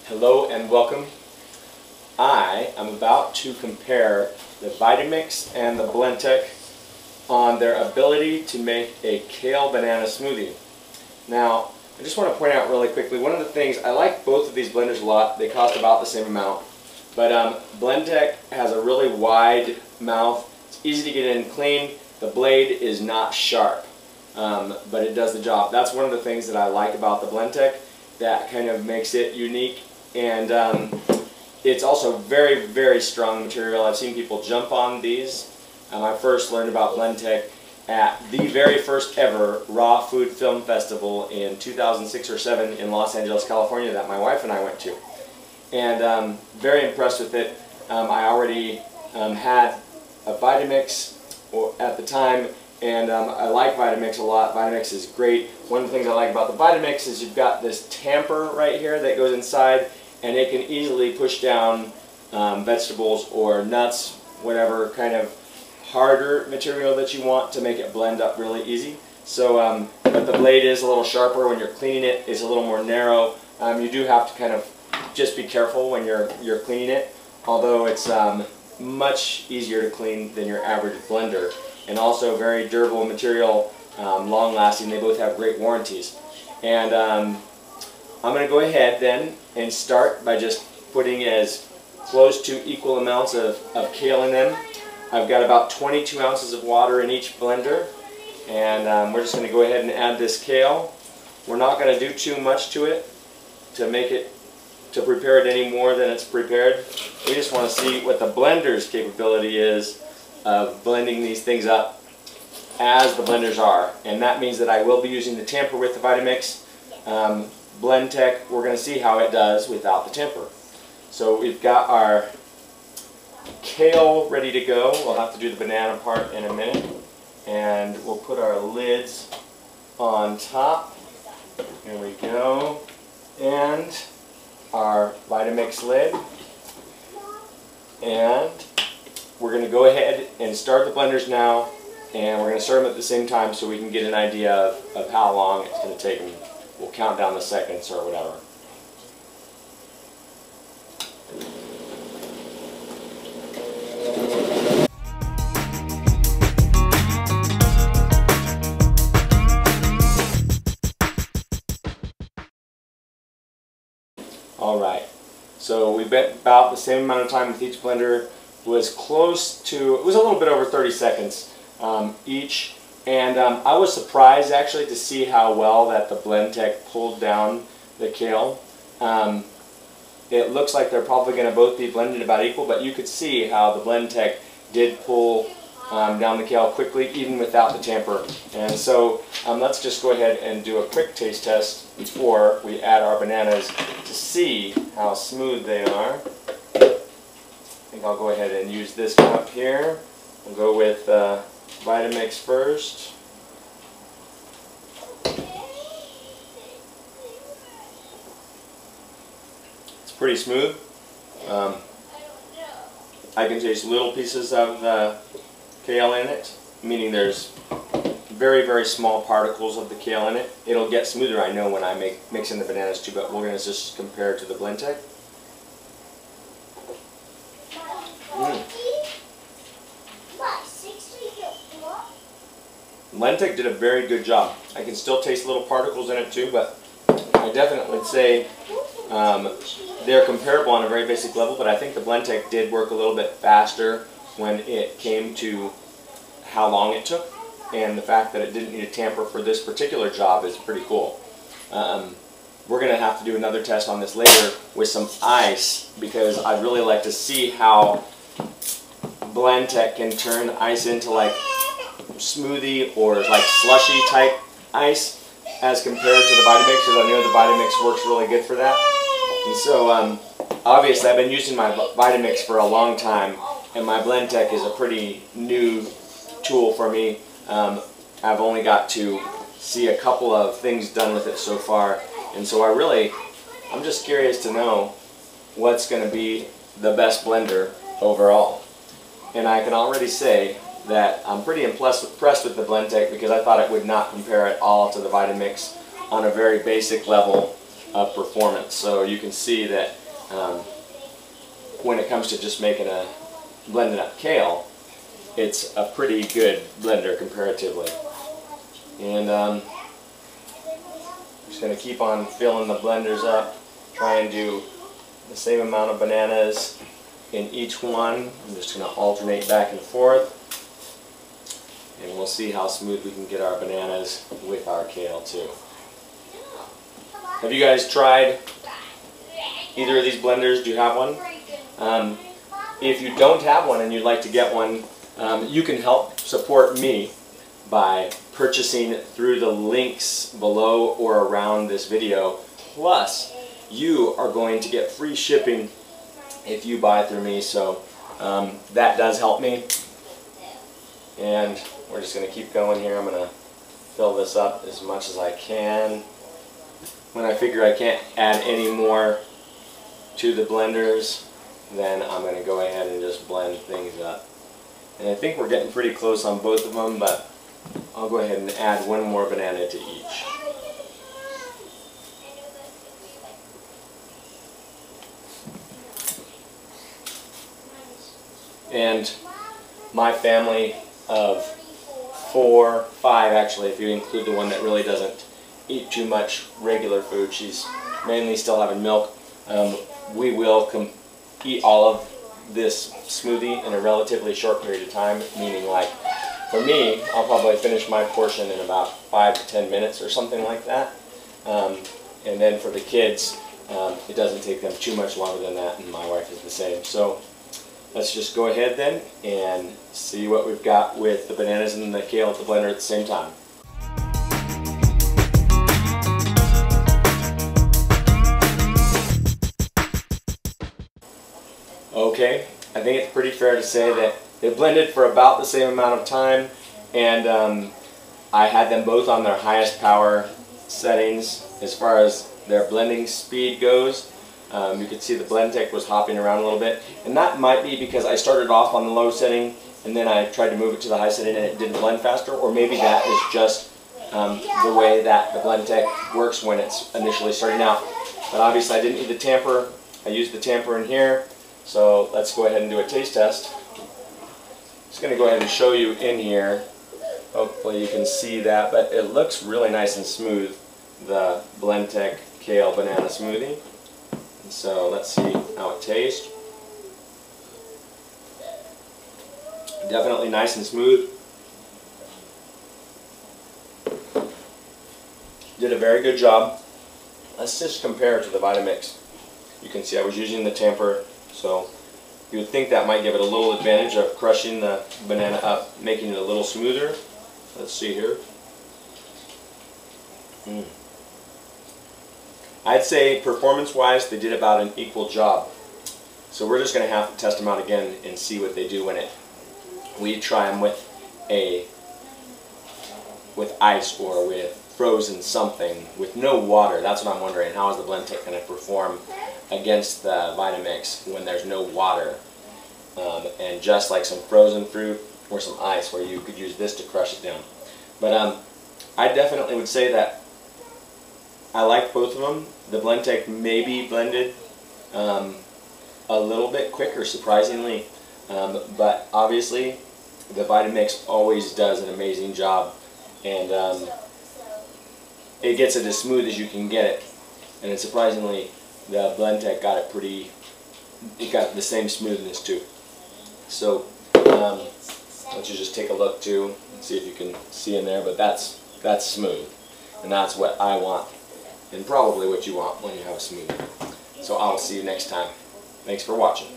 Hello and welcome. I am about to compare the Vitamix and the Blendtec on their ability to make a kale banana smoothie. Now, I just want to point out really quickly, one of the things, I like both of these blenders a lot. They cost about the same amount. But Blendtec has a really wide mouth. It's easy to get in clean. The blade is not sharp, but it does the job. That's one of the things that I like about the Blendtec. That kind of makes it unique. And it's also very, very strong material. I've seen people jump on these. I first learned about Blendtec at the very first ever Raw Food Film Festival in 2006 or 7 in Los Angeles, California that my wife and I went to. And very impressed with it. I already had a Vitamix at the time, and I like Vitamix a lot. Vitamix is great. One of the things I like about the Vitamix is you've got this tamper right here that goes inside, and it can easily push down vegetables or nuts, whatever kind of harder material that you want to make it blend up really easy. So, but the blade is a little sharper when you're cleaning it. It's a little more narrow. You do have to kind of just be careful when you're cleaning it, although it's much easier to clean than your average blender, and also very durable material, long lasting. They both have great warranties. And I'm going to go ahead then and start by just putting as close to equal amounts of kale in them. I've got about 22 ounces of water in each blender, and we're just going to go ahead and add this kale. We're not going to do too much to it to prepare it any more than it's prepared. We just want to see what the blender's capability is of blending these things up as the blenders are, and that means that I will be using the tamper with the Vitamix. Blendtec, we're going to see how it does without the tamper. So we've got our kale ready to go. We'll have to do the banana part in a minute, and we'll put our lids on top. Here we go, and our Vitamix lid, and we're going to go ahead and start the blenders now, and we're going to start them at the same time so we can get an idea of how long it's going to take them. We'll count down the seconds or whatever. Alright, so we bet about the same amount of time with each blender. It was a little bit over 30 seconds each. And I was surprised actually to see how well that the Blendtec pulled down the kale. It looks like they're probably going to both be blended about equal, but you could see how the Blendtec did pull down the kale quickly, even without the tamper. And so let's just go ahead and do a quick taste test before we add our bananas to see how smooth they are. I think I'll go ahead and use this cup here. We'll go with Vitamix first. It's pretty smooth. I can taste little pieces of the kale in it, meaning there's very, very small particles of the kale in it. It'll get smoother, I know, when I mix in the bananas too, but we're going to just compare it to the Blendtec. Blendtec did a very good job. I can still taste little particles in it too, but I definitely would say they're comparable on a very basic level, but I think the Blendtec did work a little bit faster when it came to how long it took, and the fact that it didn't need a tamper for this particular job is pretty cool. We're going to have to do another test on this later with some ice, because I'd really like to see how Blendtec can turn ice into like smoothie or like slushy type ice as compared to the Vitamix, because I know the Vitamix works really good for that. And so obviously I've been using my Vitamix for a long time, and my Blendtec is a pretty new tool for me. I've only got to see a couple of things done with it so far, and so I'm just curious to know what's going to be the best blender overall. And I can already say that I'm pretty impressed with the Blendtec, because I thought it would not compare at all to the Vitamix on a very basic level. of performance. So you can see that when it comes to just making a blending up kale, it's a pretty good blender comparatively. And I'm just going to keep on filling the blenders up, try and do the same amount of bananas in each one. I'm just going to alternate back and forth, and we'll see how smooth we can get our bananas with our kale too. Have you guys tried either of these blenders? Do you have one? If you don't have one and you'd like to get one, you can help support me by purchasing through the links below or around this video. Plus, you are going to get free shipping if you buy through me, so that does help me. And we're just going to keep going here. I'm going to fill this up as much as I can. When I figure I can't add any more to the blenders, then I'm going to go ahead and just blend things up. And I think we're getting pretty close on both of them, but I'll go ahead and add one more banana to each. And my family of 5 actually, if you include the one that really doesn't eat too much regular food, she's mainly still having milk, we will eat all of this smoothie in a relatively short period of time, meaning like for me, I'll probably finish my portion in about 5 to 10 minutes or something like that. And then for the kids, it doesn't take them too much longer than that, and my wife is the same. So let's just go ahead then and see what we've got with the bananas and the kale at the blender at the same time. Okay, I think it's pretty fair to say that they blended for about the same amount of time, and I had them both on their highest power settings as far as their blending speed goes. You could see the Blendtec was hopping around a little bit, and that might be because I started off on the low setting and then I tried to move it to the high setting and it didn't blend faster, or maybe that is just the way that the Blendtec works when it's initially starting out. But obviously I didn't need the tamper. I used the tamper in here, so let's go ahead and do a taste test. Just going to go ahead and show you in here. Hopefully you can see that, but it looks really nice and smooth, the Blendtec Kale Banana Smoothie. So let's see how it tastes. Definitely nice and smooth. Did a very good job. Let's just compare it to the Vitamix. You can see I was using the tamper, so you would think that might give it a little advantage of crushing the banana up, making it a little smoother. Let's see here. I'd say performance-wise, they did about an equal job. So we're just going to have to test them out again and see what they do when we try them with ice or with frozen something with no water. That's what I'm wondering. How is the Blendtec going to perform against the Vitamix when there's no water? And just like some frozen fruit or some ice, where you could use this to crush it down. But I definitely would say that I like both of them. The Blendtec maybe blended a little bit quicker, surprisingly, but obviously the Vitamix always does an amazing job, and it gets it as smooth as you can get it. And surprisingly, the Blendtec got it it got the same smoothness too. So let's just take a look too and see if you can see in there, but that's smooth, and that's what I want, and probably what you want when you have a smoothie. So I'll see you next time. Thanks for watching.